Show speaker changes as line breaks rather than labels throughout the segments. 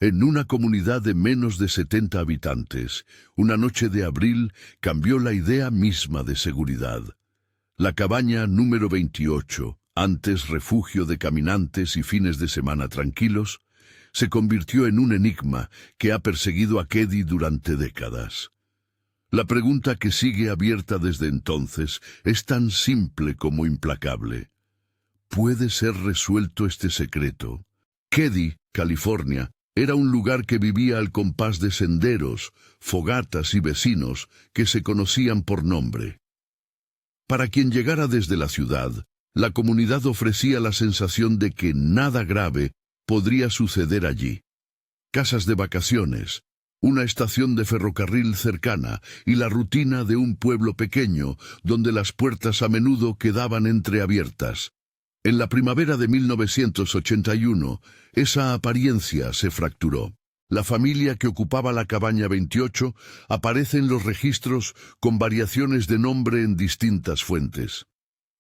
En una comunidad de menos de 70 habitantes, una noche de abril cambió la idea misma de seguridad. La cabaña número 28, antes refugio de caminantes y fines de semana tranquilos, se convirtió en un enigma que ha perseguido a Keddy durante décadas. La pregunta que sigue abierta desde entonces es tan simple como implacable. ¿Puede ser resuelto este secreto? Keddy, California, era un lugar que vivía al compás de senderos, fogatas y vecinos que se conocían por nombre. Para quien llegara desde la ciudad, la comunidad ofrecía la sensación de que nada grave podría suceder allí. Casas de vacaciones, una estación de ferrocarril cercana y la rutina de un pueblo pequeño donde las puertas a menudo quedaban entreabiertas. En la primavera de 1981, esa apariencia se fracturó. La familia que ocupaba la cabaña 28 aparece en los registros con variaciones de nombre en distintas fuentes.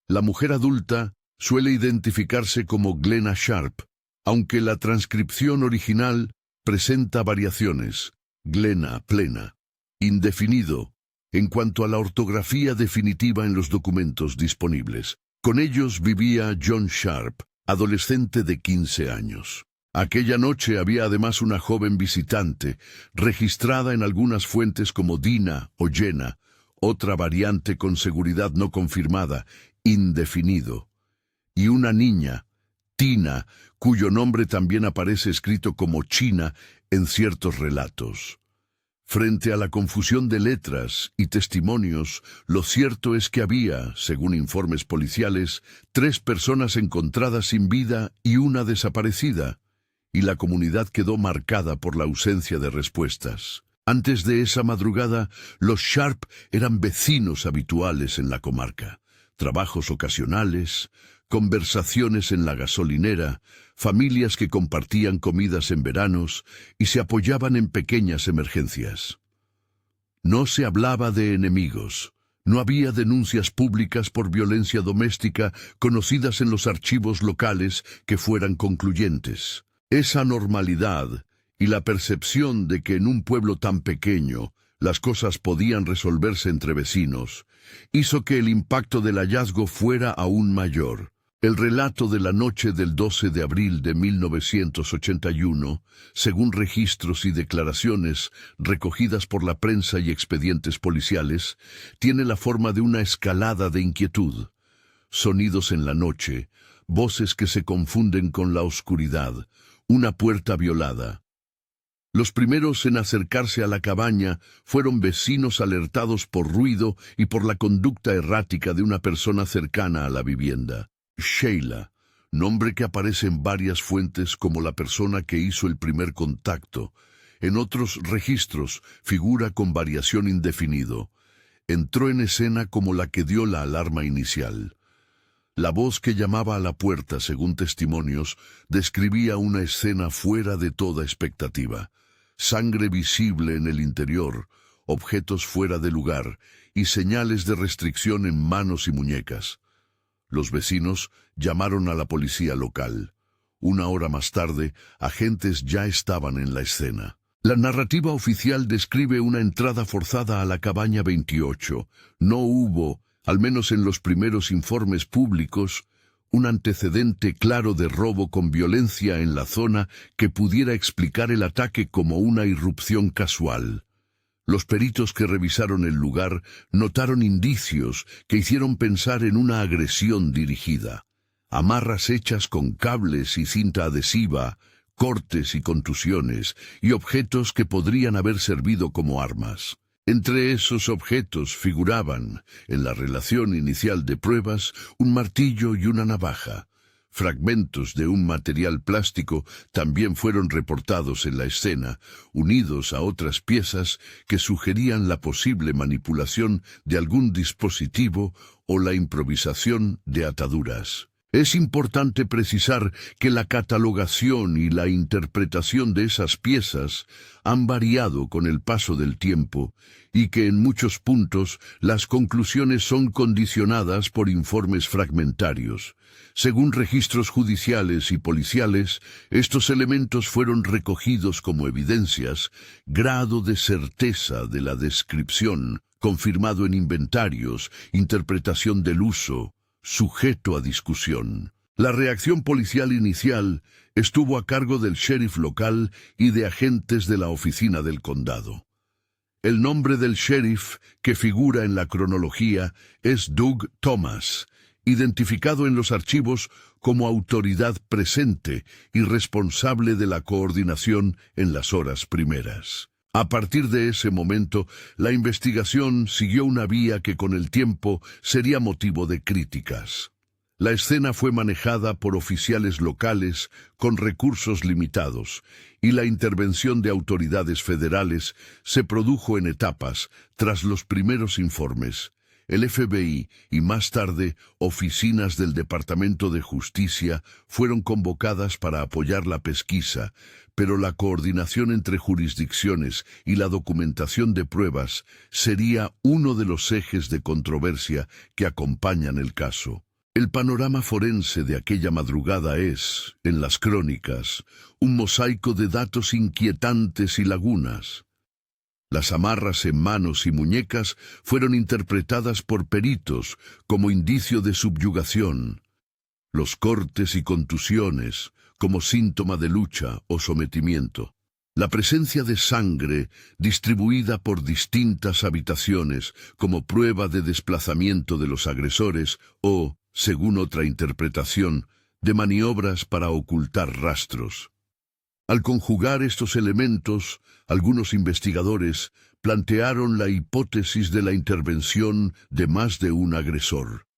La mujer adulta suele identificarse como Glenna Sharp, aunque la transcripción original presenta variaciones. Glenna plena, indefinido, en cuanto a la ortografía definitiva en los documentos disponibles. Con ellos vivía John Sharp, adolescente de 15 años. Aquella noche había además una joven visitante, registrada en algunas fuentes como Dina o Jenna, otra variante con seguridad no confirmada, indefinido. Y una niña, Tina, cuyo nombre también aparece escrito como China en ciertos relatos. Frente a la confusión de letras y testimonios, lo cierto es que había, según informes policiales, 3 personas encontradas sin vida y una desaparecida, y la comunidad quedó marcada por la ausencia de respuestas. Antes de esa madrugada, los Sharp eran vecinos habituales en la comarca. Trabajos ocasionales, conversaciones en la gasolinera, familias que compartían comidas en veranos y se apoyaban en pequeñas emergencias. No se hablaba de enemigos. No había denuncias públicas por violencia doméstica conocidas en los archivos locales que fueran concluyentes. Esa normalidad y la percepción de que en un pueblo tan pequeño las cosas podían resolverse entre vecinos hizo que el impacto del hallazgo fuera aún mayor. El relato de la noche del 12 de abril de 1981, según registros y declaraciones recogidas por la prensa y expedientes policiales, tiene la forma de una escalada de inquietud. Sonidos en la noche, voces que se confunden con la oscuridad, una puerta violada. Los primeros en acercarse a la cabaña fueron vecinos alertados por ruido y por la conducta errática de una persona cercana a la vivienda. Sheila, nombre que aparece en varias fuentes como la persona que hizo el primer contacto. En otros registros figura con variación indefinido. Entró en escena como la que dio la alarma inicial. La voz que llamaba a la puerta, según testimonios, describía una escena fuera de toda expectativa. Sangre visible en el interior, objetos fuera de lugar y señales de restricción en manos y muñecas. Los vecinos llamaron a la policía local. Una hora más tarde, agentes ya estaban en la escena. La narrativa oficial describe una entrada forzada a la cabaña 28. No hubo, al menos en los primeros informes públicos, un antecedente claro de robo con violencia en la zona que pudiera explicar el ataque como una irrupción casual. Los peritos que revisaron el lugar notaron indicios que hicieron pensar en una agresión dirigida. Amarras hechas con cables y cinta adhesiva, cortes y contusiones, y objetos que podrían haber servido como armas. Entre esos objetos figuraban, en la relación inicial de pruebas, un martillo y una navaja. Fragmentos de un material plástico también fueron reportados en la escena, unidos a otras piezas que sugerían la posible manipulación de algún dispositivo o la improvisación de ataduras. Es importante precisar que la catalogación y la interpretación de esas piezas han variado con el paso del tiempo y que en muchos puntos las conclusiones son condicionadas por informes fragmentarios. Según registros judiciales y policiales, estos elementos fueron recogidos como evidencias, grado de certeza de la descripción, confirmado en inventarios, interpretación del uso, sujeto a discusión. La reacción policial inicial estuvo a cargo del sheriff local y de agentes de la oficina del condado. El nombre del sheriff que figura en la cronología es Doug Thomas, identificado en los archivos como autoridad presente y responsable de la coordinación en las horas primeras. A partir de ese momento, la investigación siguió una vía que con el tiempo sería motivo de críticas. La escena fue manejada por oficiales locales con recursos limitados, y la intervención de autoridades federales se produjo en etapas tras los primeros informes. El FBI y más tarde oficinas del Departamento de Justicia fueron convocadas para apoyar la pesquisa, pero la coordinación entre jurisdicciones y la documentación de pruebas sería uno de los ejes de controversia que acompañan el caso. El panorama forense de aquella madrugada es, en las crónicas, un mosaico de datos inquietantes y lagunas. Las amarras en manos y muñecas fueron interpretadas por peritos como indicio de subyugación. Los cortes y contusiones como síntoma de lucha o sometimiento. La presencia de sangre distribuida por distintas habitaciones como prueba de desplazamiento de los agresores o, según otra interpretación, de maniobras para ocultar rastros. Al conjugar estos elementos, algunos investigadores plantearon la hipótesis de la intervención de más de un agresor.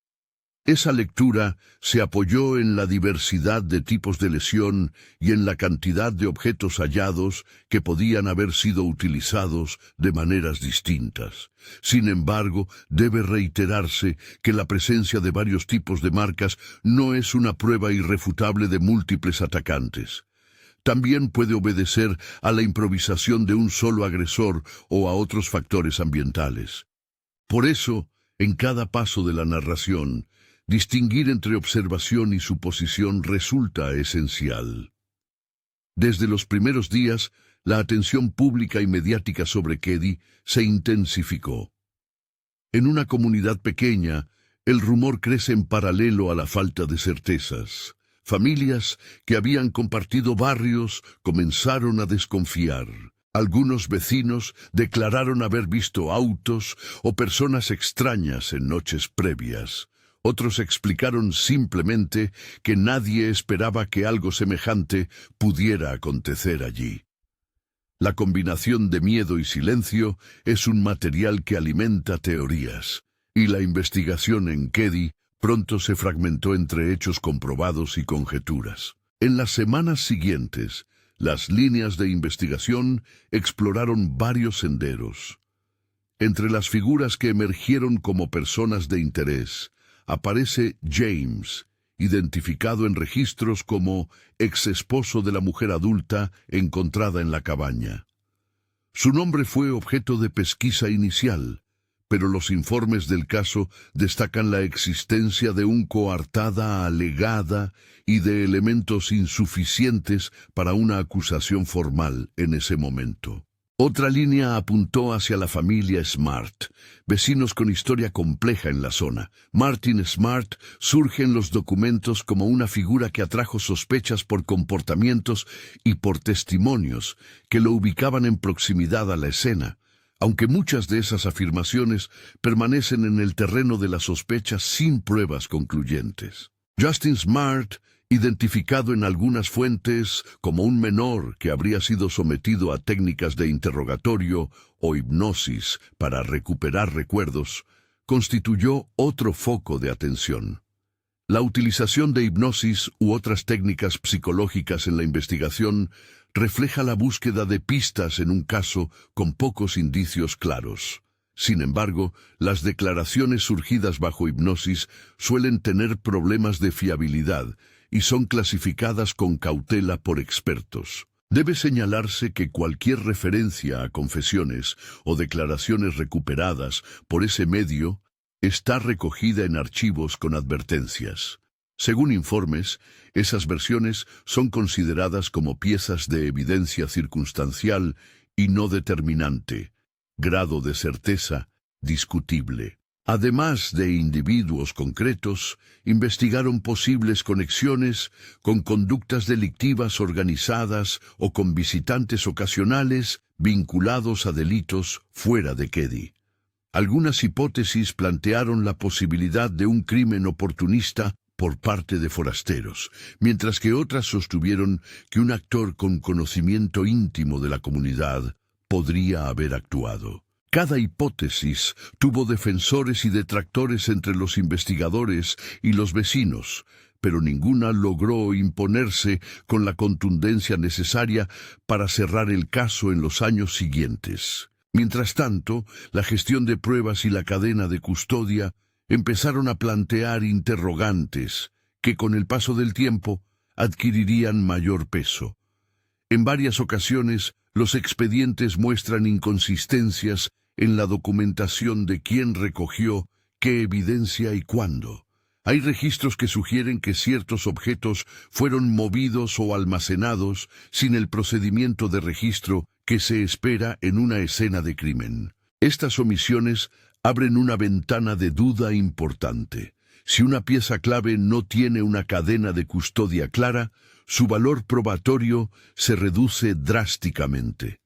Esa lectura se apoyó en la diversidad de tipos de lesión y en la cantidad de objetos hallados que podían haber sido utilizados de maneras distintas. Sin embargo, debe reiterarse que la presencia de varios tipos de marcas no es una prueba irrefutable de múltiples atacantes. También puede obedecer a la improvisación de un solo agresor o a otros factores ambientales. Por eso, en cada paso de la narración, distinguir entre observación y suposición resulta esencial. Desde los primeros días, la atención pública y mediática sobre Keddie se intensificó. En una comunidad pequeña, el rumor crece en paralelo a la falta de certezas. Familias que habían compartido barrios comenzaron a desconfiar. Algunos vecinos declararon haber visto autos o personas extrañas en noches previas. Otros explicaron simplemente que nadie esperaba que algo semejante pudiera acontecer allí. La combinación de miedo y silencio es un material que alimenta teorías, y la investigación en Keddie pronto se fragmentó entre hechos comprobados y conjeturas. En las semanas siguientes, las líneas de investigación exploraron varios senderos. Entre las figuras que emergieron como personas de interés, aparece James, identificado en registros como ex-esposo de la mujer adulta encontrada en la cabaña. Su nombre fue objeto de pesquisa inicial, pero los informes del caso destacan la existencia de una coartada alegada y de elementos insuficientes para una acusación formal en ese momento. Otra línea apuntó hacia la familia Smart, vecinos con historia compleja en la zona. Martin Smart surge en los documentos como una figura que atrajo sospechas por comportamientos y por testimonios que lo ubicaban en proximidad a la escena, aunque muchas de esas afirmaciones permanecen en el terreno de la sospecha sin pruebas concluyentes. Justin Smart, identificado en algunas fuentes como un menor que habría sido sometido a técnicas de interrogatorio o hipnosis para recuperar recuerdos, constituyó otro foco de atención. La utilización de hipnosis u otras técnicas psicológicas en la investigación refleja la búsqueda de pistas en un caso con pocos indicios claros. Sin embargo, las declaraciones surgidas bajo hipnosis suelen tener problemas de fiabilidad y son clasificadas con cautela por expertos. Debe señalarse que cualquier referencia a confesiones o declaraciones recuperadas por ese medio está recogida en archivos con advertencias. Según informes, esas versiones son consideradas como piezas de evidencia circunstancial y no determinante, grado de certeza discutible. Además de individuos concretos, investigaron posibles conexiones con conductas delictivas organizadas o con visitantes ocasionales vinculados a delitos fuera de Keddie. Algunas hipótesis plantearon la posibilidad de un crimen oportunista por parte de forasteros, mientras que otras sostuvieron que un actor con conocimiento íntimo de la comunidad podría haber actuado. Cada hipótesis tuvo defensores y detractores entre los investigadores y los vecinos, pero ninguna logró imponerse con la contundencia necesaria para cerrar el caso en los años siguientes. Mientras tanto, la gestión de pruebas y la cadena de custodia empezaron a plantear interrogantes que con el paso del tiempo adquirirían mayor peso. En varias ocasiones, los expedientes muestran inconsistencias en la documentación de quién recogió qué evidencia y cuándo. Hay registros que sugieren que ciertos objetos fueron movidos o almacenados sin el procedimiento de registro que se espera en una escena de crimen. Estas omisiones abren una ventana de duda importante. Si una pieza clave no tiene una cadena de custodia clara, su valor probatorio se reduce drásticamente.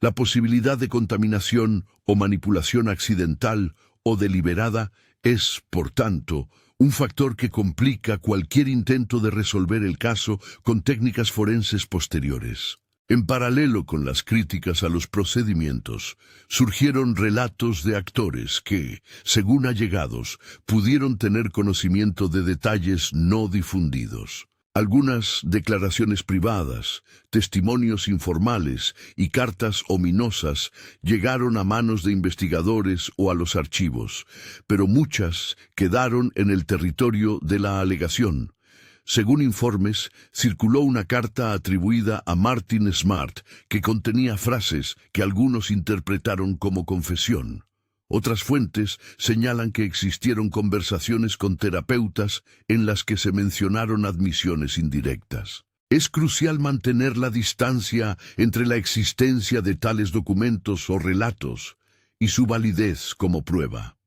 La posibilidad de contaminación o manipulación accidental o deliberada es, por tanto, un factor que complica cualquier intento de resolver el caso con técnicas forenses posteriores. En paralelo con las críticas a los procedimientos, surgieron relatos de actores que, según allegados, pudieron tener conocimiento de detalles no difundidos. Algunas declaraciones privadas, testimonios informales y cartas ominosas llegaron a manos de investigadores o a los archivos, pero muchas quedaron en el territorio de la alegación. Según informes, circuló una carta atribuida a Martin Smart que contenía frases que algunos interpretaron como confesión. Otras fuentes señalan que existieron conversaciones con terapeutas en las que se mencionaron admisiones indirectas. Es crucial mantener la distancia entre la existencia de tales documentos o relatos y su validez como prueba.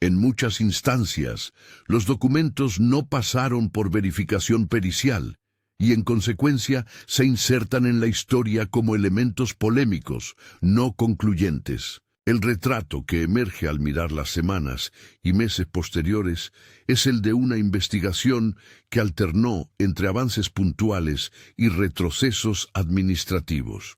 En muchas instancias, los documentos no pasaron por verificación pericial y, en consecuencia, se insertan en la historia como elementos polémicos, no concluyentes. El retrato que emerge al mirar las semanas y meses posteriores es el de una investigación que alternó entre avances puntuales y retrocesos administrativos.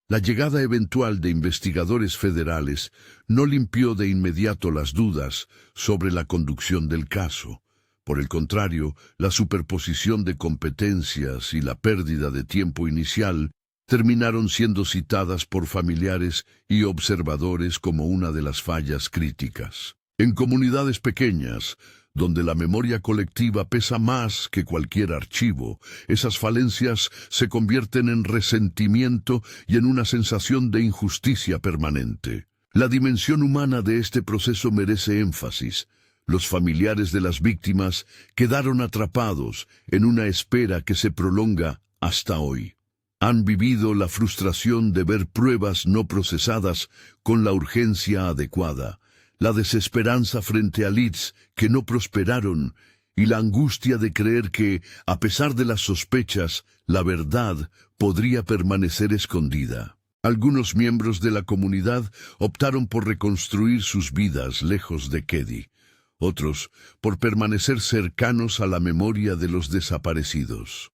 La llegada eventual de investigadores federales no limpió de inmediato las dudas sobre la conducción del caso. Por el contrario, la superposición de competencias y la pérdida de tiempo inicial terminaron siendo citadas por familiares y observadores como una de las fallas críticas. En comunidades pequeñas, donde la memoria colectiva pesa más que cualquier archivo, esas falencias se convierten en resentimiento y en una sensación de injusticia permanente. La dimensión humana de este proceso merece énfasis. Los familiares de las víctimas quedaron atrapados en una espera que se prolonga hasta hoy. Han vivido la frustración de ver pruebas no procesadas con la urgencia adecuada, la desesperanza frente a leads que no prosperaron y la angustia de creer que, a pesar de las sospechas, la verdad podría permanecer escondida. Algunos miembros de la comunidad optaron por reconstruir sus vidas lejos de Keddie, otros por permanecer cercanos a la memoria de los desaparecidos.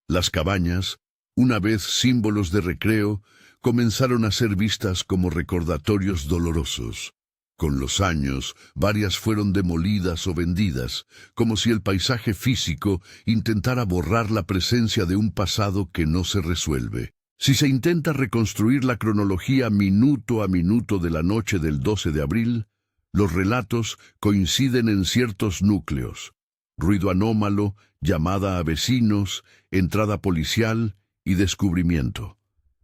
Las cabañas, una vez símbolos de recreo, comenzaron a ser vistas como recordatorios dolorosos. Con los años, varias fueron demolidas o vendidas, como si el paisaje físico intentara borrar la presencia de un pasado que no se resuelve. Si se intenta reconstruir la cronología minuto a minuto de la noche del 12 de abril, los relatos coinciden en ciertos núcleos: ruido anómalo, llamada a vecinos, entrada policial y descubrimiento.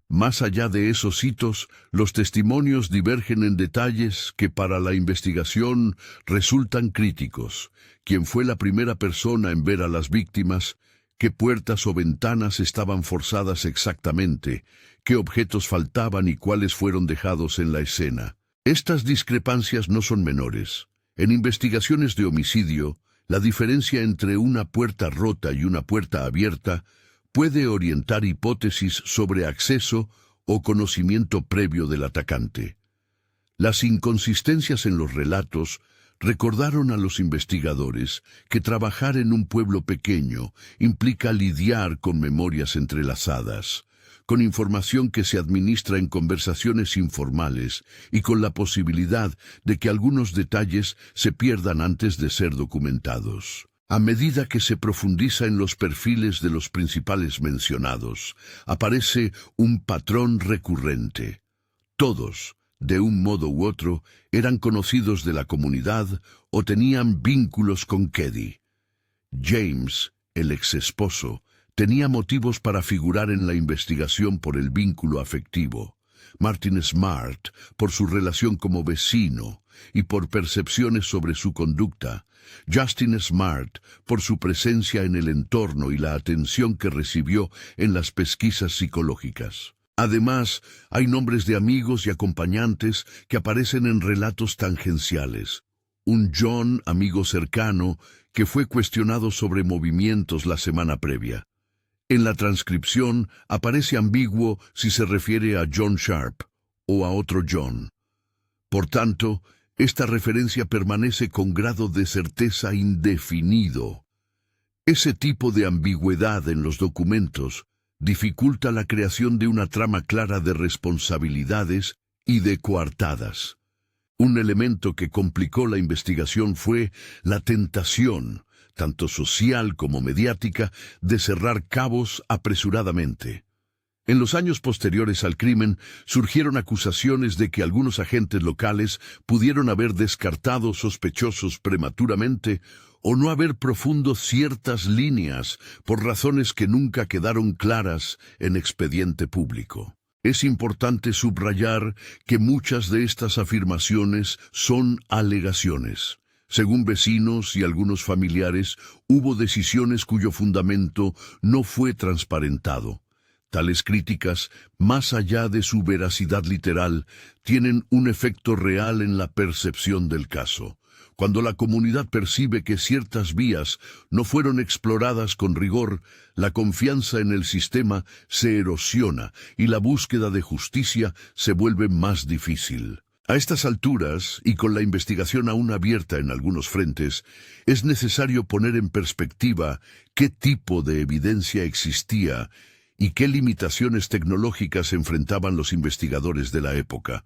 Más allá de esos hitos, los testimonios divergen en detalles que para la investigación resultan críticos. ¿Quién fue la primera persona en ver a las víctimas? ¿Qué puertas o ventanas estaban forzadas exactamente? ¿Qué objetos faltaban y cuáles fueron dejados en la escena? Estas discrepancias no son menores. En investigaciones de homicidio, la diferencia entre una puerta rota y una puerta abierta puede orientar hipótesis sobre acceso o conocimiento previo del atacante. Las inconsistencias en los relatos recordaron a los investigadores que trabajar en un pueblo pequeño implica lidiar con memorias entrelazadas, con información que se administra en conversaciones informales y con la posibilidad de que algunos detalles se pierdan antes de ser documentados. A medida que se profundiza en los perfiles de los principales mencionados, aparece un patrón recurrente. Todos, de un modo u otro, eran conocidos de la comunidad o tenían vínculos con Keddie. James, el exesposo, tenía motivos para figurar en la investigación por el vínculo afectivo. Martin Smart, por su relación como vecino y por percepciones sobre su conducta. Justin Smart, por su presencia en el entorno y la atención que recibió en las pesquisas psicológicas. Además, hay nombres de amigos y acompañantes que aparecen en relatos tangenciales. Un John, amigo cercano, que fue cuestionado sobre movimientos la semana previa. En la transcripción aparece ambiguo si se refiere a John Sharp o a otro John. Por tanto, esta referencia permanece con grado de certeza indefinido. Ese tipo de ambigüedad en los documentos dificulta la creación de una trama clara de responsabilidades y de coartadas. Un elemento que complicó la investigación fue la tentación, tanto social como mediática, de cerrar cabos apresuradamente. En los años posteriores al crimen, surgieron acusaciones de que algunos agentes locales pudieron haber descartado sospechosos prematuramente o no haber profundo ciertas líneas por razones que nunca quedaron claras en expediente público. Es importante subrayar que muchas de estas afirmaciones son alegaciones. Según vecinos y algunos familiares, hubo decisiones cuyo fundamento no fue transparentado. Tales críticas, más allá de su veracidad literal, tienen un efecto real en la percepción del caso. Cuando la comunidad percibe que ciertas vías no fueron exploradas con rigor, la confianza en el sistema se erosiona y la búsqueda de justicia se vuelve más difícil. A estas alturas, y con la investigación aún abierta en algunos frentes, es necesario poner en perspectiva qué tipo de evidencia existía y qué limitaciones tecnológicas enfrentaban los investigadores de la época.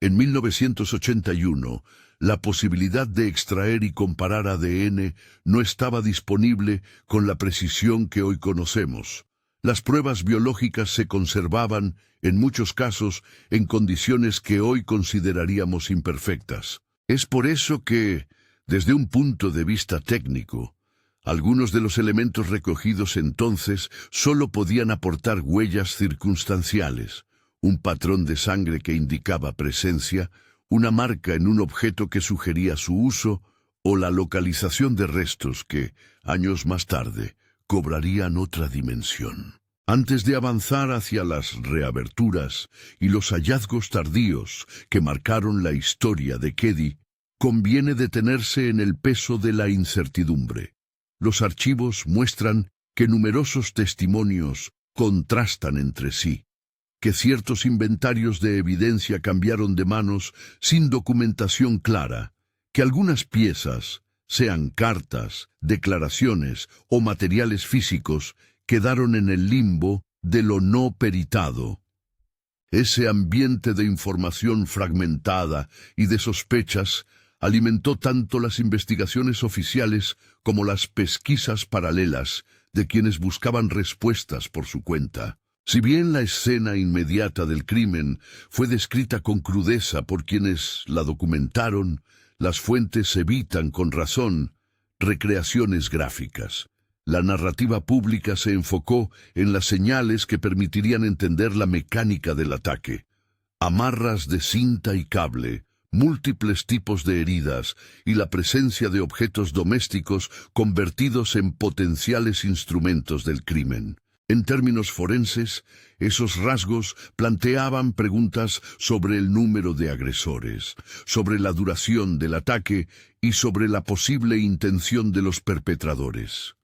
En 1981, la posibilidad de extraer y comparar ADN no estaba disponible con la precisión que hoy conocemos. Las pruebas biológicas se conservaban, en muchos casos, en condiciones que hoy consideraríamos imperfectas. Es por eso que, desde un punto de vista técnico, algunos de los elementos recogidos entonces solo podían aportar huellas circunstanciales, un patrón de sangre que indicaba presencia, una marca en un objeto que sugería su uso, o la localización de restos que, años más tarde, cobrarían otra dimensión. Antes de avanzar hacia las reaberturas y los hallazgos tardíos que marcaron la historia de Keddie, conviene detenerse en el peso de la incertidumbre. Los archivos muestran que numerosos testimonios contrastan entre sí, que ciertos inventarios de evidencia cambiaron de manos sin documentación clara, que algunas piezas, sean cartas, declaraciones o materiales físicos, quedaron en el limbo de lo no peritado. Ese ambiente de información fragmentada y de sospechas alimentó tanto las investigaciones oficiales como las pesquisas paralelas de quienes buscaban respuestas por su cuenta. Si bien la escena inmediata del crimen fue descrita con crudeza por quienes la documentaron, las fuentes evitan con razón recreaciones gráficas. La narrativa pública se enfocó en las señales que permitirían entender la mecánica del ataque. Amarras de cinta y cable, múltiples tipos de heridas y la presencia de objetos domésticos convertidos en potenciales instrumentos del crimen. En términos forenses, esos rasgos planteaban preguntas sobre el número de agresores, sobre la duración del ataque y sobre la posible intención de los perpetradores.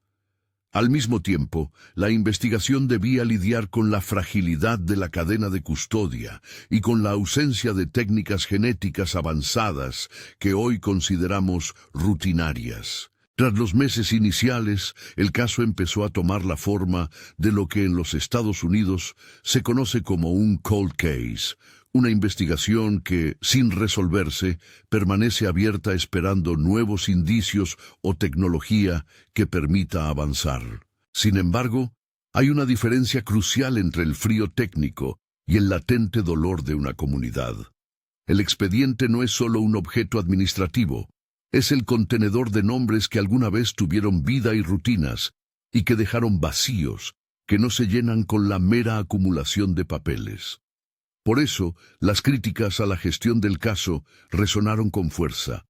Al mismo tiempo, la investigación debía lidiar con la fragilidad de la cadena de custodia y con la ausencia de técnicas genéticas avanzadas que hoy consideramos rutinarias. Tras los meses iniciales, el caso empezó a tomar la forma de lo que en los Estados Unidos se conoce como un cold case, una investigación que, sin resolverse, permanece abierta esperando nuevos indicios o tecnología que permita avanzar. Sin embargo, hay una diferencia crucial entre el frío técnico y el latente dolor de una comunidad. El expediente no es solo un objeto administrativo, es el contenedor de nombres que alguna vez tuvieron vida y rutinas, y que dejaron vacíos, que no se llenan con la mera acumulación de papeles. Por eso, las críticas a la gestión del caso resonaron con fuerza.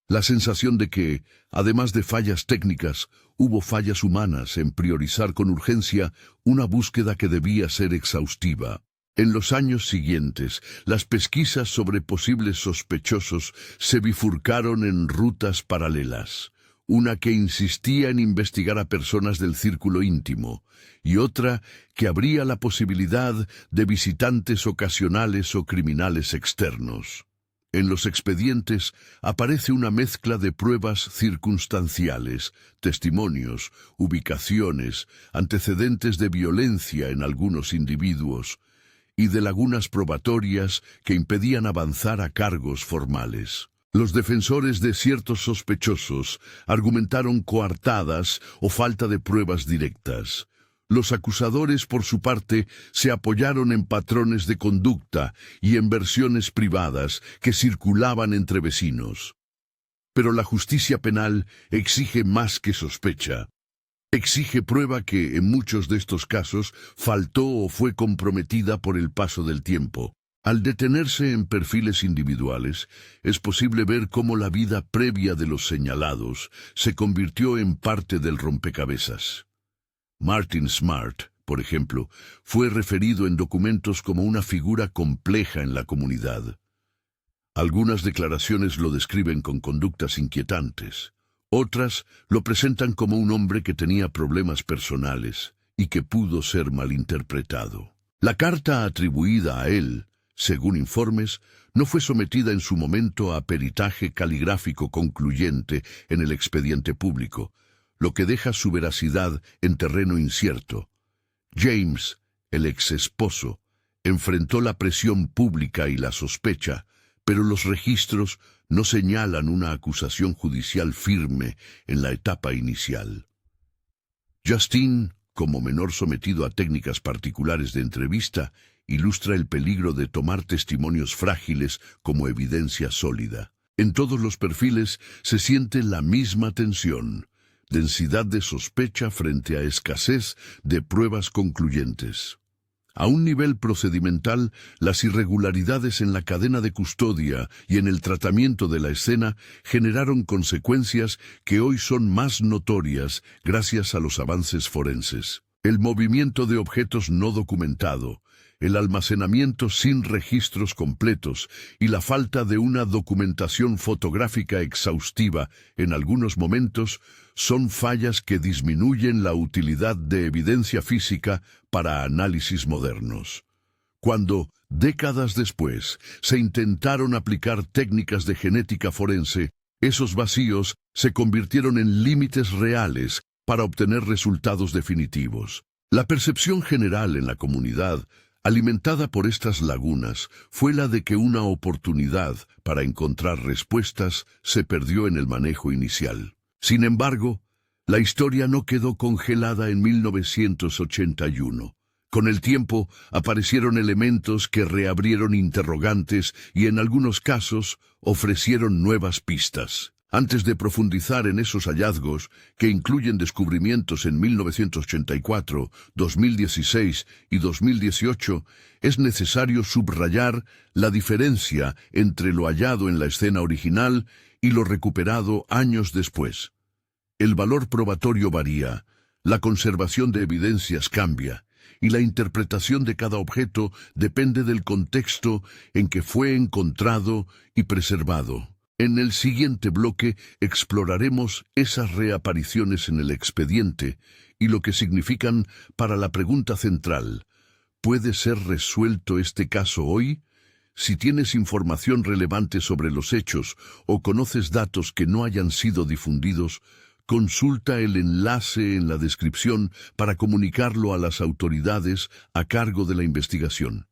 La sensación de que, además de fallas técnicas, hubo fallas humanas en priorizar con urgencia una búsqueda que debía ser exhaustiva. En los años siguientes, las pesquisas sobre posibles sospechosos se bifurcaron en rutas paralelas, una que insistía en investigar a personas del círculo íntimo, y otra que abría la posibilidad de visitantes ocasionales o criminales externos. En los expedientes aparece una mezcla de pruebas circunstanciales, testimonios, ubicaciones, antecedentes de violencia en algunos individuos, y de lagunas probatorias que impedían avanzar a cargos formales. Los defensores de ciertos sospechosos argumentaron coartadas o falta de pruebas directas. Los acusadores, por su parte, se apoyaron en patrones de conducta y en versiones privadas que circulaban entre vecinos. Pero la justicia penal exige más que sospecha. Exige prueba que, en muchos de estos casos, faltó o fue comprometida por el paso del tiempo. Al detenerse en perfiles individuales, es posible ver cómo la vida previa de los señalados se convirtió en parte del rompecabezas. Martin Smart, por ejemplo, fue referido en documentos como una figura compleja en la comunidad. Algunas declaraciones lo describen con conductas inquietantes. Otras lo presentan como un hombre que tenía problemas personales y que pudo ser malinterpretado. La carta atribuida a él, según informes, no fue sometida en su momento a peritaje caligráfico concluyente en el expediente público, lo que deja su veracidad en terreno incierto. James, el exesposo, enfrentó la presión pública y la sospecha, pero los registros no señalan una acusación judicial firme en la etapa inicial. Justine, como menor sometido a técnicas particulares de entrevista, ilustra el peligro de tomar testimonios frágiles como evidencia sólida. En todos los perfiles se siente la misma tensión, densidad de sospecha frente a escasez de pruebas concluyentes. A un nivel procedimental, las irregularidades en la cadena de custodia y en el tratamiento de la escena generaron consecuencias que hoy son más notorias gracias a los avances forenses. El movimiento de objetos no documentado, el almacenamiento sin registros completos y la falta de una documentación fotográfica exhaustiva en algunos momentos son fallas que disminuyen la utilidad de evidencia física para análisis modernos. Cuando, décadas después, se intentaron aplicar técnicas de genética forense, esos vacíos se convirtieron en límites reales para obtener resultados definitivos. La percepción general en la comunidad, alimentada por estas lagunas, fue la de que una oportunidad para encontrar respuestas se perdió en el manejo inicial. Sin embargo, la historia no quedó congelada en 1981. Con el tiempo aparecieron elementos que reabrieron interrogantes y en algunos casos ofrecieron nuevas pistas. Antes de profundizar en esos hallazgos, que incluyen descubrimientos en 1984, 2016 y 2018, es necesario subrayar la diferencia entre lo hallado en la escena original y lo recuperado años después. El valor probatorio varía, la conservación de evidencias cambia, y la interpretación de cada objeto depende del contexto en que fue encontrado y preservado. En el siguiente bloque exploraremos esas reapariciones en el expediente y lo que significan para la pregunta central: ¿puede ser resuelto este caso hoy? Si tienes información relevante sobre los hechos o conoces datos que no hayan sido difundidos, consulta el enlace en la descripción para comunicarlo a las autoridades a cargo de la investigación.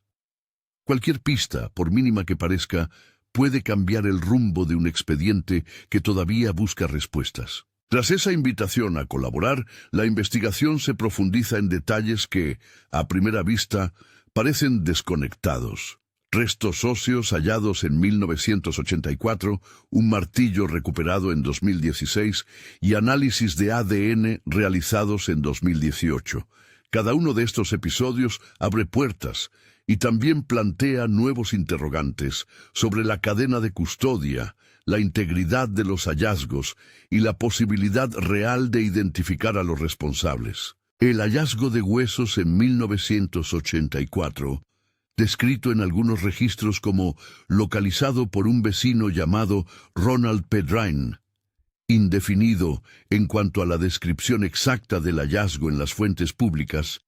Cualquier pista, por mínima que parezca, puede cambiar el rumbo de un expediente que todavía busca respuestas. Tras esa invitación a colaborar, la investigación se profundiza en detalles que, a primera vista, parecen desconectados. Restos óseos hallados en 1984, un martillo recuperado en 2016 y análisis de ADN realizados en 2018. Cada uno de estos episodios abre puertas y también plantea nuevos interrogantes sobre la cadena de custodia, la integridad de los hallazgos y la posibilidad real de identificar a los responsables. El hallazgo de huesos en 1984, descrito en algunos registros como localizado por un vecino llamado Ronald Pedrine, indefinido en cuanto a la descripción exacta del hallazgo en las fuentes públicas,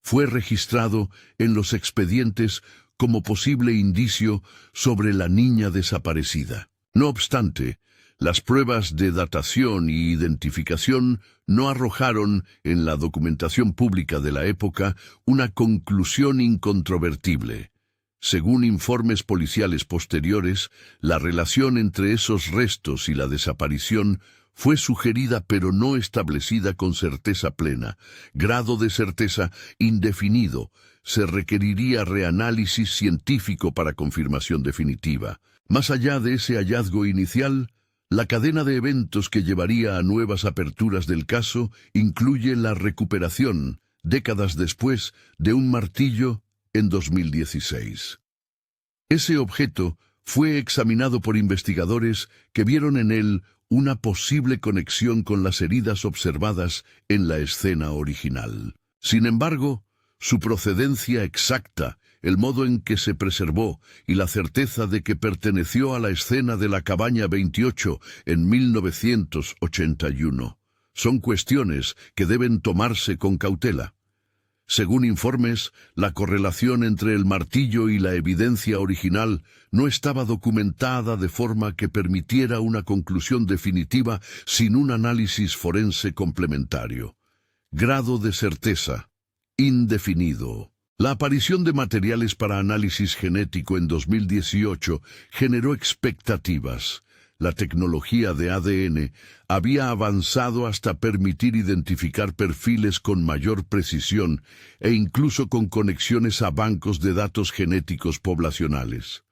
fue registrado en los expedientes como posible indicio sobre la niña desaparecida. No obstante, las pruebas de datación y identificación no arrojaron en la documentación pública de la época una conclusión incontrovertible. Según informes policiales posteriores, la relación entre esos restos y la desaparición fue sugerida pero no establecida con certeza plena. Grado de certeza indefinido. Se requeriría reanálisis científico para confirmación definitiva. Más allá de ese hallazgo inicial, la cadena de eventos que llevaría a nuevas aperturas del caso incluye la recuperación, décadas después, de un martillo en 2016. Ese objeto fue examinado por investigadores que vieron en él una posible conexión con las heridas observadas en la escena original. Sin embargo, su procedencia exacta, el modo en que se preservó y la certeza de que perteneció a la escena de la cabaña 28 en 1981 son cuestiones que deben tomarse con cautela. Según informes, la correlación entre el martillo y la evidencia original no estaba documentada de forma que permitiera una conclusión definitiva sin un análisis forense complementario. Grado de certeza: indefinido. La aparición de materiales para análisis genético en 2018 generó expectativas. La tecnología de ADN había avanzado hasta permitir identificar perfiles con mayor precisión e incluso con conexiones a bancos de datos genéticos poblacionales.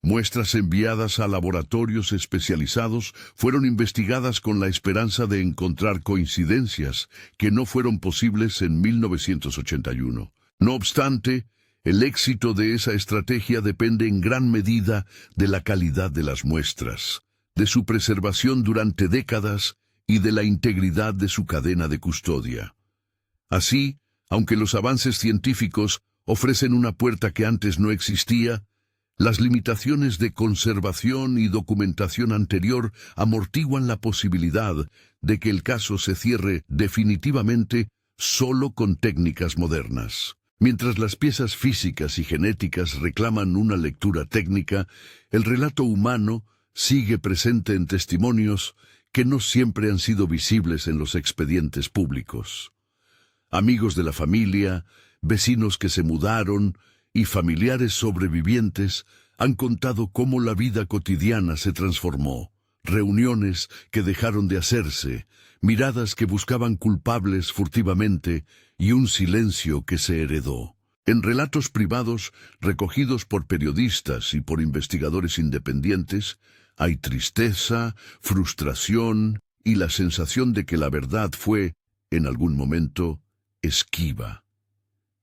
Muestras enviadas a laboratorios especializados fueron investigadas con la esperanza de encontrar coincidencias que no fueron posibles en 1981. No obstante, el éxito de esa estrategia depende en gran medida de la calidad de las muestras, de su preservación durante décadas y de la integridad de su cadena de custodia. Así, aunque los avances científicos ofrecen una puerta que antes no existía, las limitaciones de conservación y documentación anterior amortiguan la posibilidad de que el caso se cierre definitivamente solo con técnicas modernas. Mientras las piezas físicas y genéticas reclaman una lectura técnica, el relato humano sigue presente en testimonios que no siempre han sido visibles en los expedientes públicos. Amigos de la familia, vecinos que se mudaron y familiares sobrevivientes han contado cómo la vida cotidiana se transformó. reuniones que dejaron de hacerse, miradas que buscaban culpables furtivamente y un silencio que se heredó. En relatos privados, recogidos por periodistas y por investigadores independientes, hay tristeza, frustración y la sensación de que la verdad fue, en algún momento, esquiva.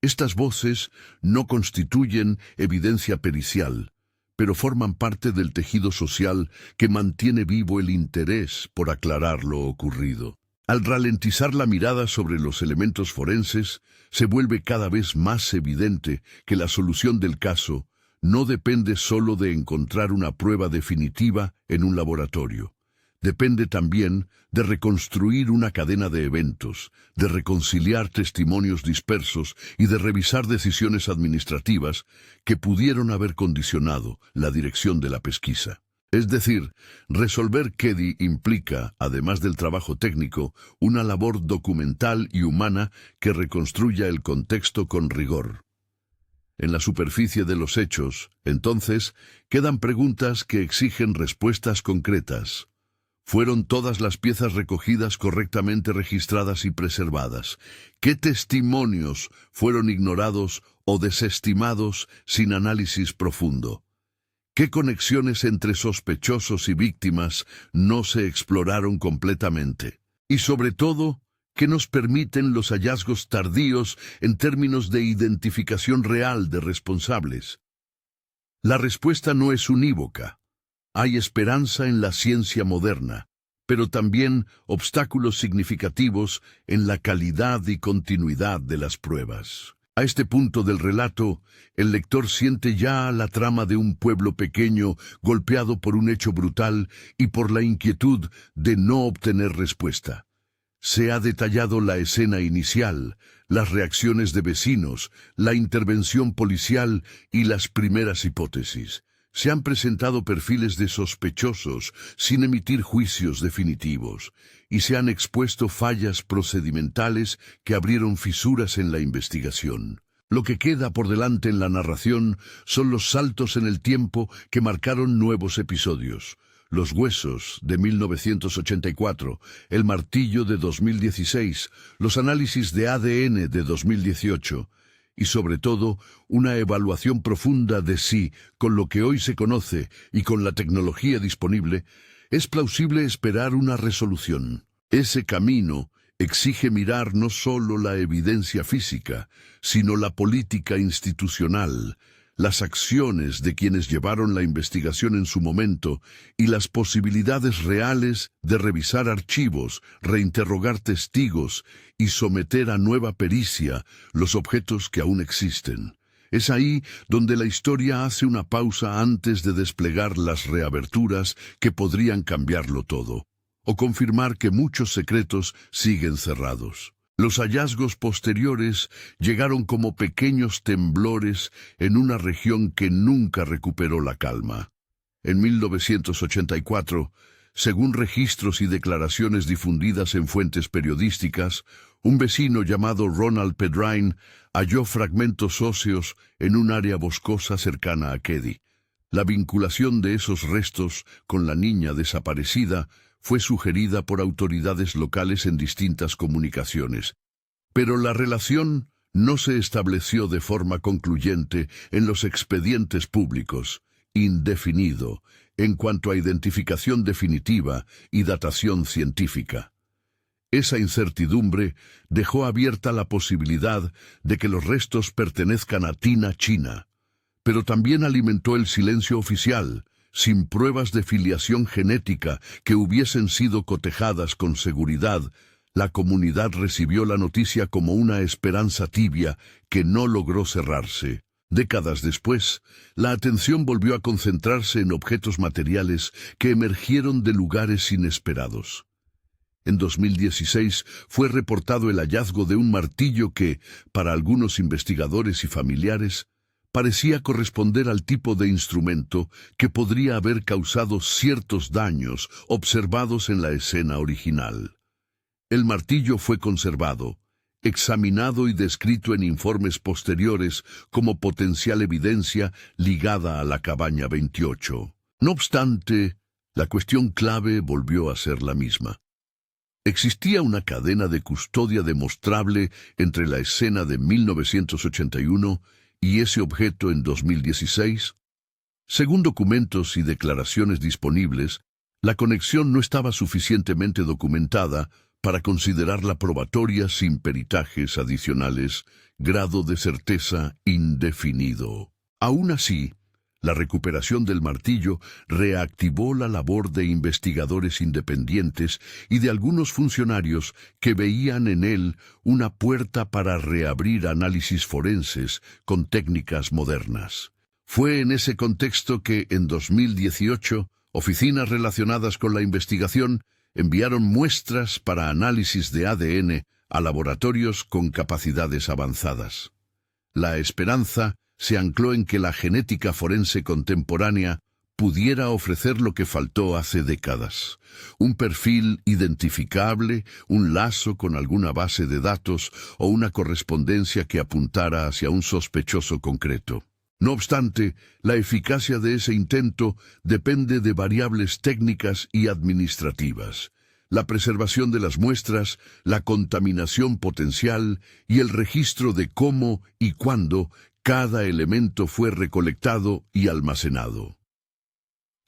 Estas voces no constituyen evidencia pericial, pero forman parte del tejido social que mantiene vivo el interés por aclarar lo ocurrido. Al ralentizar la mirada sobre los elementos forenses, se vuelve cada vez más evidente que la solución del caso no depende solo de encontrar una prueba definitiva en un laboratorio. Depende también de reconstruir una cadena de eventos, de reconciliar testimonios dispersos y de revisar decisiones administrativas que pudieron haber condicionado la dirección de la pesquisa. Es decir, resolver Keddy implica, además del trabajo técnico, una labor documental y humana que reconstruya el contexto con rigor. En la superficie de los hechos, entonces, quedan preguntas que exigen respuestas concretas. ¿Fueron todas las piezas recogidas correctamente registradas y preservadas? ¿Qué testimonios fueron ignorados o desestimados sin análisis profundo? ¿Qué conexiones entre sospechosos y víctimas no se exploraron completamente? Y sobre todo, ¿qué nos permiten los hallazgos tardíos en términos de identificación real de responsables? La respuesta no es unívoca. Hay esperanza en la ciencia moderna, pero también obstáculos significativos en la calidad y continuidad de las pruebas. A este punto del relato, el lector siente ya la trama de un pueblo pequeño golpeado por un hecho brutal y por la inquietud de no obtener respuesta. Se ha detallado la escena inicial, las reacciones de vecinos, la intervención policial y las primeras hipótesis. Se han presentado perfiles de sospechosos sin emitir juicios definitivos, y se han expuesto fallas procedimentales que abrieron fisuras en la investigación. Lo que queda por delante en la narración son los saltos en el tiempo que marcaron nuevos episodios. Los huesos, de 1984, el martillo de 2016, los análisis de ADN de 2018, y sobre todo, una evaluación profunda de si, con lo que hoy se conoce y con la tecnología disponible, es plausible esperar una resolución. Ese camino exige mirar no solo la evidencia física, sino la política institucional, las acciones de quienes llevaron la investigación en su momento y las posibilidades reales de revisar archivos, reinterrogar testigos y someter a nueva pericia los objetos que aún existen. Es ahí donde la historia hace una pausa antes de desplegar las reaberturas que podrían cambiarlo todo, o confirmar que muchos secretos siguen cerrados. Los hallazgos posteriores llegaron como pequeños temblores en una región que nunca recuperó la calma. En 1984, según registros y declaraciones difundidas en fuentes periodísticas, un vecino llamado Ronald Pedrine halló fragmentos óseos en un área boscosa cercana a Keddy. La vinculación de esos restos con la niña desaparecida fue sugerida por autoridades locales en distintas comunicaciones, pero la relación no se estableció de forma concluyente en los expedientes públicos, indefinido, en cuanto a identificación definitiva y datación científica. Esa incertidumbre dejó abierta la posibilidad de que los restos pertenezcan a Tina China, pero también alimentó el silencio oficial, sin pruebas de filiación genética que hubiesen sido cotejadas con seguridad. La comunidad recibió la noticia como una esperanza tibia que no logró cerrarse. Décadas después, la atención volvió a concentrarse en objetos materiales que emergieron de lugares inesperados. En 2016 fue reportado el hallazgo de un martillo que, para algunos investigadores y familiares, parecía corresponder al tipo de instrumento que podría haber causado ciertos daños observados en la escena original. El martillo fue conservado, examinado y descrito en informes posteriores como potencial evidencia ligada a la cabaña 28. No obstante, La cuestión clave volvió a ser la misma. ¿Existía una cadena de custodia demostrable entre la escena de 1981 y ese objeto en 2016? Según documentos y declaraciones disponibles, la conexión no estaba suficientemente documentada para considerarla probatoria sin peritajes adicionales, grado de certeza indefinido. Aún así, la recuperación del martillo reactivó la labor de investigadores independientes y de algunos funcionarios que veían en él una puerta para reabrir análisis forenses con técnicas modernas. Fue en ese contexto que, en 2018, oficinas relacionadas con la investigación enviaron muestras para análisis de ADN a laboratorios con capacidades avanzadas. La esperanza se ancló en que la genética forense contemporánea pudiera ofrecer lo que faltó hace décadas: un perfil identificable, un lazo con alguna base de datos o una correspondencia que apuntara hacia un sospechoso concreto. No obstante, la eficacia de ese intento depende de variables técnicas y administrativas: la preservación de las muestras, la contaminación potencial y el registro de cómo y cuándo cada elemento fue recolectado y almacenado.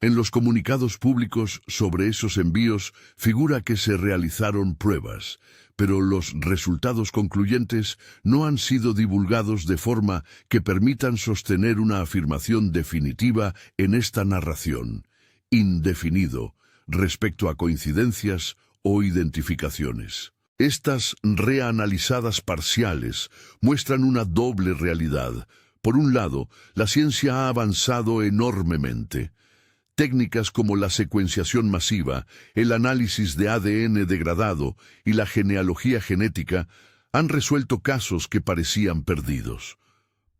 En los comunicados públicos sobre esos envíos figura que se realizaron pruebas, pero los resultados concluyentes no han sido divulgados de forma que permitan sostener una afirmación definitiva en esta narración: indefinido, respecto a coincidencias o identificaciones. Estas reanalizadas parciales muestran una doble realidad. Por un lado, la ciencia ha avanzado enormemente. Técnicas como la secuenciación masiva, el análisis de ADN degradado y la genealogía genética han resuelto casos que parecían perdidos.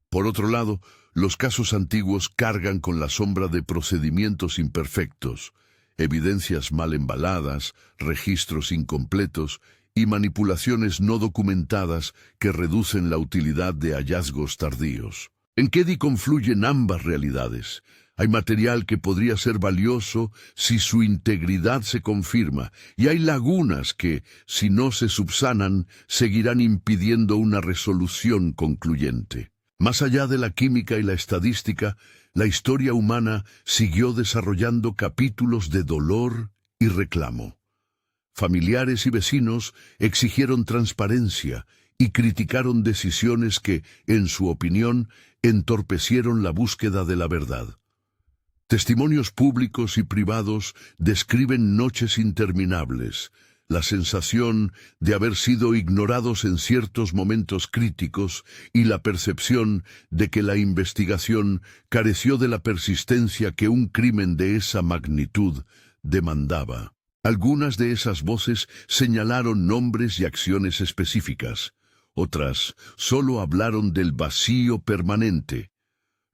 Por otro lado, los casos antiguos cargan con la sombra de procedimientos imperfectos, evidencias mal embaladas, registros incompletos y manipulaciones no documentadas que reducen la utilidad de hallazgos tardíos. ¿En qué confluyen ambas realidades? Hay material que podría ser valioso si su integridad se confirma, y hay lagunas que, si no se subsanan, seguirán impidiendo una resolución concluyente. Más allá de la química y la estadística, la historia humana siguió desarrollando capítulos de dolor y reclamo. Familiares y vecinos exigieron transparencia y criticaron decisiones que, en su opinión, entorpecieron la búsqueda de la verdad. Testimonios públicos y privados describen noches interminables, la sensación de haber sido ignorados en ciertos momentos críticos y la percepción de que la investigación careció de la persistencia que un crimen de esa magnitud demandaba. Algunas de esas voces señalaron nombres y acciones específicas. Otras solo hablaron del vacío permanente.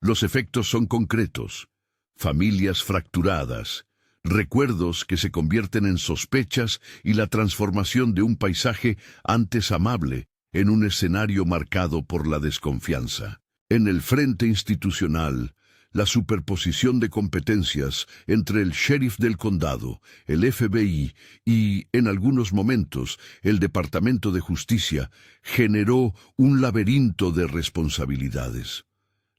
Los efectos son concretos: familias fracturadas, recuerdos que se convierten en sospechas y la transformación de un paisaje antes amable en un escenario marcado por la desconfianza. En el frente institucional, la superposición de competencias entre el sheriff del condado, el FBI y, en algunos momentos, el Departamento de Justicia generó un laberinto de responsabilidades.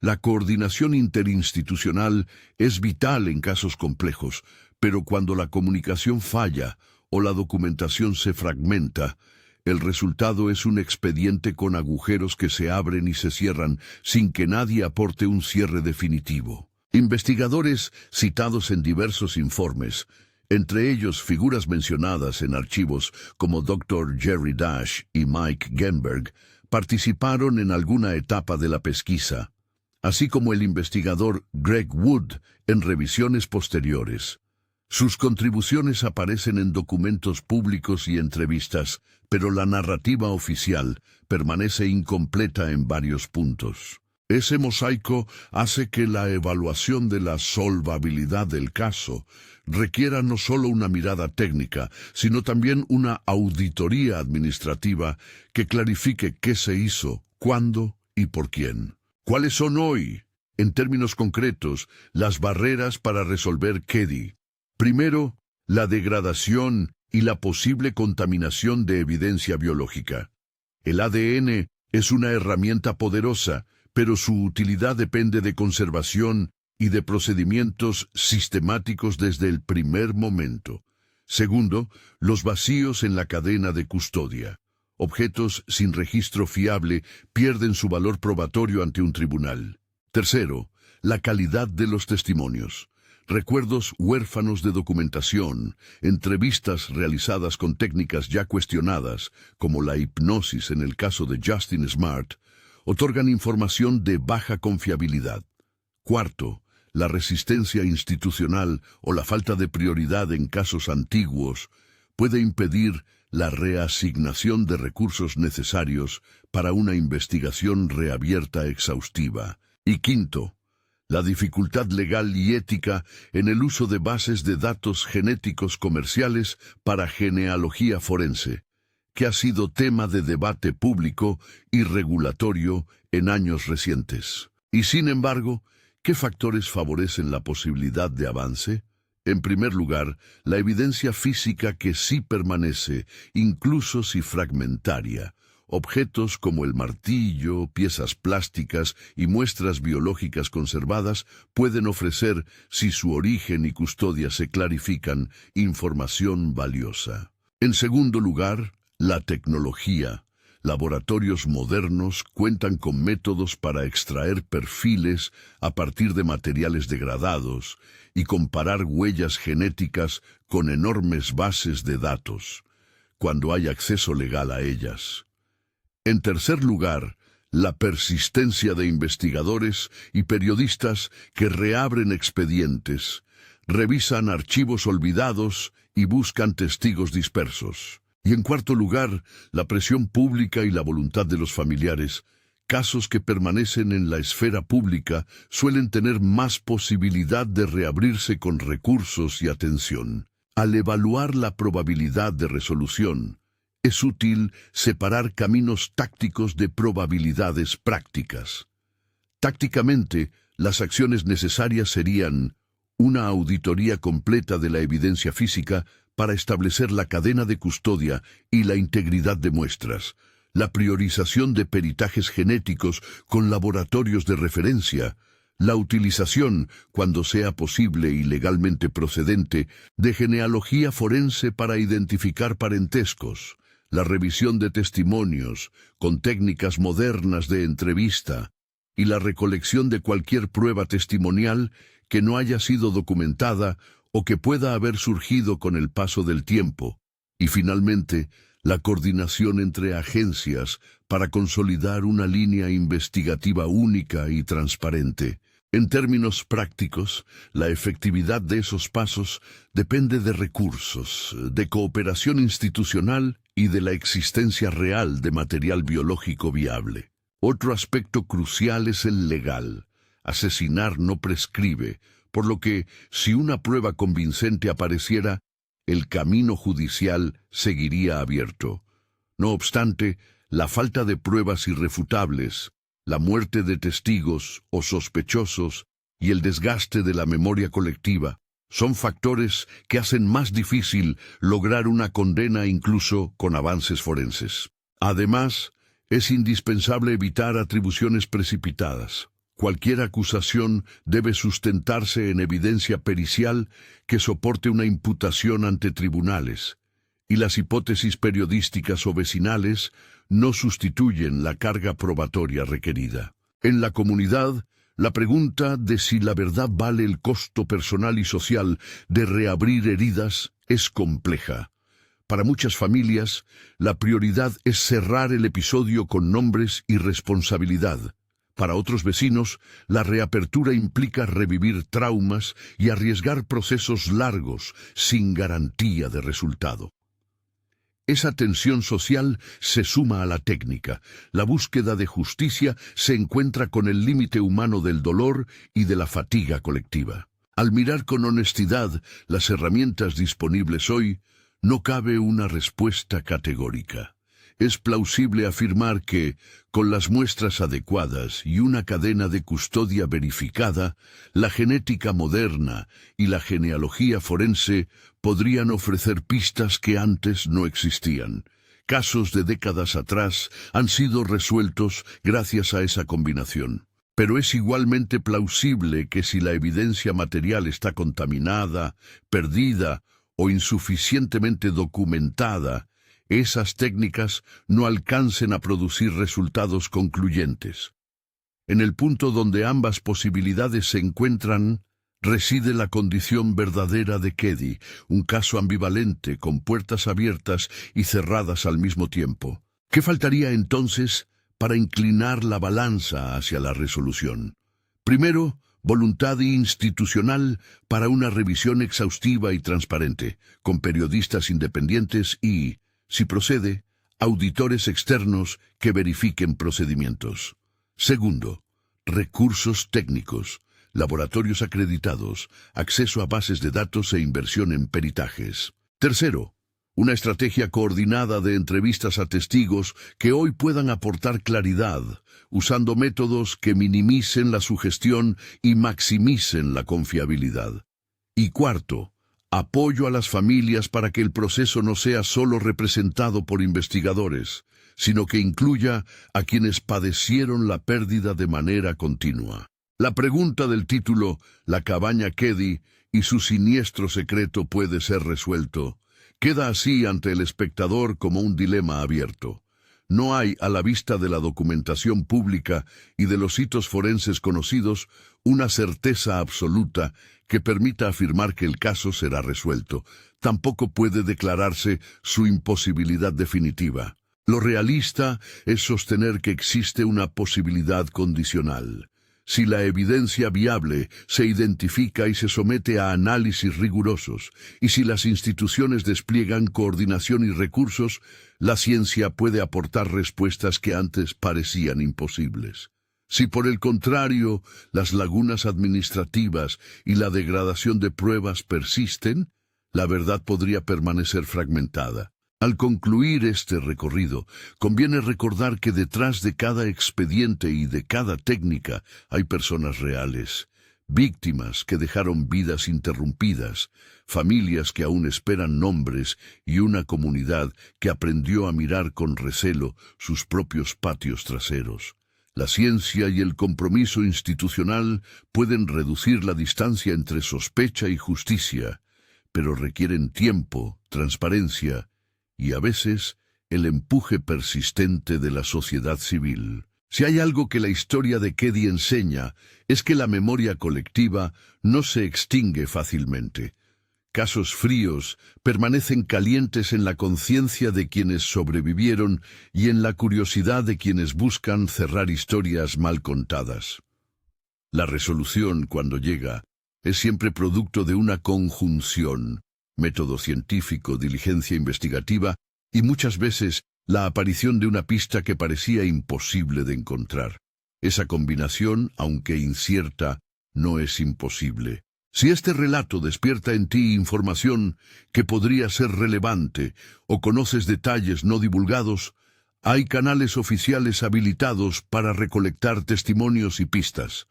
La coordinación interinstitucional es vital en casos complejos, pero cuando la comunicación falla o la documentación se fragmenta, el resultado es un expediente con agujeros que se abren y se cierran sin que nadie aporte un cierre definitivo. Investigadores citados en diversos informes, entre ellos figuras mencionadas en archivos como Dr. Jerry Dash y Mike Genberg, participaron en alguna etapa de la pesquisa, así como el investigador Greg Wood en revisiones posteriores. Sus contribuciones aparecen en documentos públicos y entrevistas, pero la narrativa oficial permanece incompleta en varios puntos. Ese mosaico hace que la evaluación de la solvabilidad del caso requiera no solo una mirada técnica, sino también una auditoría administrativa que clarifique qué se hizo, cuándo y por quién. ¿Cuáles son hoy, en términos concretos, las barreras para resolver Keddy? Primero, la degradación y la posible contaminación de evidencia biológica. El ADN es una herramienta poderosa, pero su utilidad depende de conservación y de procedimientos sistemáticos desde el primer momento. Segundo, los vacíos en la cadena de custodia. Objetos sin registro fiable pierden su valor probatorio ante un tribunal. Tercero, la calidad de los testimonios. Recuerdos huérfanos de documentación, entrevistas realizadas con técnicas ya cuestionadas, como la hipnosis en el caso de Justin Smart, otorgan información de baja confiabilidad. Cuarto, la resistencia institucional o la falta de prioridad en casos antiguos puede impedir la reasignación de recursos necesarios para una investigación reabierta exhaustiva. Y quinto, la dificultad legal y ética en el uso de bases de datos genéticos comerciales para genealogía forense, que ha sido tema de debate público y regulatorio en años recientes. Y sin embargo, ¿qué factores favorecen la posibilidad de avance? En primer lugar, la evidencia física que sí permanece, incluso si fragmentaria. Objetos como el martillo, piezas plásticas y muestras biológicas conservadas pueden ofrecer, si su origen y custodia se clarifican, información valiosa. En segundo lugar, la tecnología. Laboratorios modernos cuentan con métodos para extraer perfiles a partir de materiales degradados y comparar huellas genéticas con enormes bases de datos, cuando hay acceso legal a ellas. En tercer lugar, la persistencia de investigadores y periodistas que reabren expedientes, revisan archivos olvidados y buscan testigos dispersos. Y en cuarto lugar, la presión pública y la voluntad de los familiares. Casos que permanecen en la esfera pública suelen tener más posibilidad de reabrirse con recursos y atención. Al evaluar la probabilidad de resolución, es útil separar caminos tácticos de probabilidades prácticas. Tácticamente, las acciones necesarias serían una auditoría completa de la evidencia física para establecer la cadena de custodia y la integridad de muestras, la priorización de peritajes genéticos con laboratorios de referencia, la utilización, cuando sea posible y legalmente procedente, de genealogía forense para identificar parentescos, la revisión de testimonios con técnicas modernas de entrevista y la recolección de cualquier prueba testimonial que no haya sido documentada o que pueda haber surgido con el paso del tiempo. Y finalmente, la coordinación entre agencias para consolidar una línea investigativa única y transparente. En términos prácticos, la efectividad de esos pasos depende de recursos, de cooperación institucional y de la existencia real de material biológico viable. Otro aspecto crucial es el legal. Asesinar no prescribe, por lo que, si una prueba convincente apareciera, el camino judicial seguiría abierto. No obstante, la falta de pruebas irrefutables, la muerte de testigos o sospechosos y el desgaste de la memoria colectiva son factores que hacen más difícil lograr una condena incluso con avances forenses. Además, es indispensable evitar atribuciones precipitadas. Cualquier acusación debe sustentarse en evidencia pericial que soporte una imputación ante tribunales, y las hipótesis periodísticas o vecinales no sustituyen la carga probatoria requerida. En la comunidad, la pregunta de si la verdad vale el costo personal y social de reabrir heridas es compleja. Para muchas familias, la prioridad es cerrar el episodio con nombres y responsabilidad. Para otros vecinos, la reapertura implica revivir traumas y arriesgar procesos largos sin garantía de resultado. Esa tensión social se suma a la técnica. La búsqueda de justicia se encuentra con el límite humano del dolor y de la fatiga colectiva. Al mirar con honestidad las herramientas disponibles hoy, no cabe una respuesta categórica. es plausible afirmar que, con las muestras adecuadas y una cadena de custodia verificada, la genética moderna y la genealogía forense podrían ofrecer pistas que antes no existían. Casos de décadas atrás han sido resueltos gracias a esa combinación. Pero es igualmente plausible que si la evidencia material está contaminada, perdida o insuficientemente documentada, esas técnicas no alcancen a producir resultados concluyentes. En el punto donde ambas posibilidades se encuentran, reside la condición verdadera de Keddie, un caso ambivalente con puertas abiertas y cerradas al mismo tiempo. ¿Qué faltaría entonces para inclinar la balanza hacia la resolución? Primero, voluntad institucional para una revisión exhaustiva y transparente, con periodistas independientes y, si procede, auditores externos que verifiquen procedimientos. Segundo, recursos técnicos, laboratorios acreditados, acceso a bases de datos e inversión en peritajes. Tercero, una estrategia coordinada de entrevistas a testigos que hoy puedan aportar claridad, usando métodos que minimicen la sugestión y maximicen la confiabilidad. Y cuarto, apoyo a las familias para que el proceso no sea solo representado por investigadores, sino que incluya a quienes padecieron la pérdida de manera continua. La pregunta del título, La cabaña Keddie y su siniestro secreto puede ser resuelto, queda así ante el espectador como un dilema abierto. No hay, a la vista de la documentación pública y de los hitos forenses conocidos, una certeza absoluta que permita afirmar que el caso será resuelto. Tampoco puede declararse su imposibilidad definitiva. Lo realista es sostener que existe una posibilidad condicional. Si la evidencia viable se identifica y se somete a análisis rigurosos, y si las instituciones despliegan coordinación y recursos, la ciencia puede aportar respuestas que antes parecían imposibles. Si por el contrario, las lagunas administrativas y la degradación de pruebas persisten, la verdad podría permanecer fragmentada. Al concluir este recorrido, conviene recordar que detrás de cada expediente y de cada técnica hay personas reales, víctimas que dejaron vidas interrumpidas, familias que aún esperan nombres y una comunidad que aprendió a mirar con recelo sus propios patios traseros. La ciencia y el compromiso institucional pueden reducir la distancia entre sospecha y justicia, pero requieren tiempo, transparencia y a veces el empuje persistente de la sociedad civil. Si hay algo que la historia de Keddie enseña, es que la memoria colectiva no se extingue fácilmente. Casos fríos permanecen calientes en la conciencia de quienes sobrevivieron y en la curiosidad de quienes buscan cerrar historias mal contadas. La resolución, cuando llega, es siempre producto de una conjunción: método científico, diligencia investigativa y muchas veces la aparición de una pista que parecía imposible de encontrar. Esa combinación, aunque incierta, no es imposible. Si este relato despierta en ti información que podría ser relevante o conoces detalles no divulgados, hay canales oficiales habilitados para recolectar testimonios y pistas.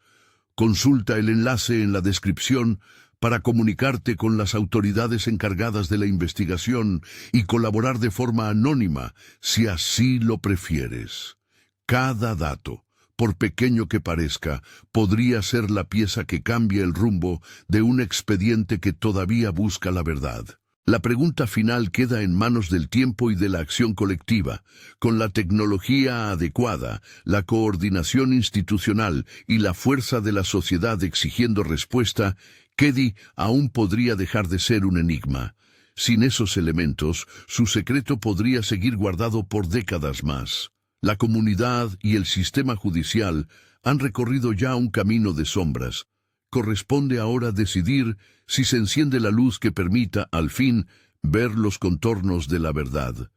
Consulta el enlace en la descripción para comunicarte con las autoridades encargadas de la investigación y colaborar de forma anónima, si así lo prefieres. Cada dato, por pequeño que parezca, podría ser la pieza que cambia el rumbo de un expediente que todavía busca la verdad. La pregunta final queda en manos del tiempo y de la acción colectiva. Con la tecnología adecuada, la coordinación institucional y la fuerza de la sociedad exigiendo respuesta, Keddie aún podría dejar de ser un enigma. Sin esos elementos, su secreto podría seguir guardado por décadas más. La comunidad y el sistema judicial han recorrido ya un camino de sombras. Corresponde ahora decidir si se enciende la luz que permita, al fin, ver los contornos de la verdad.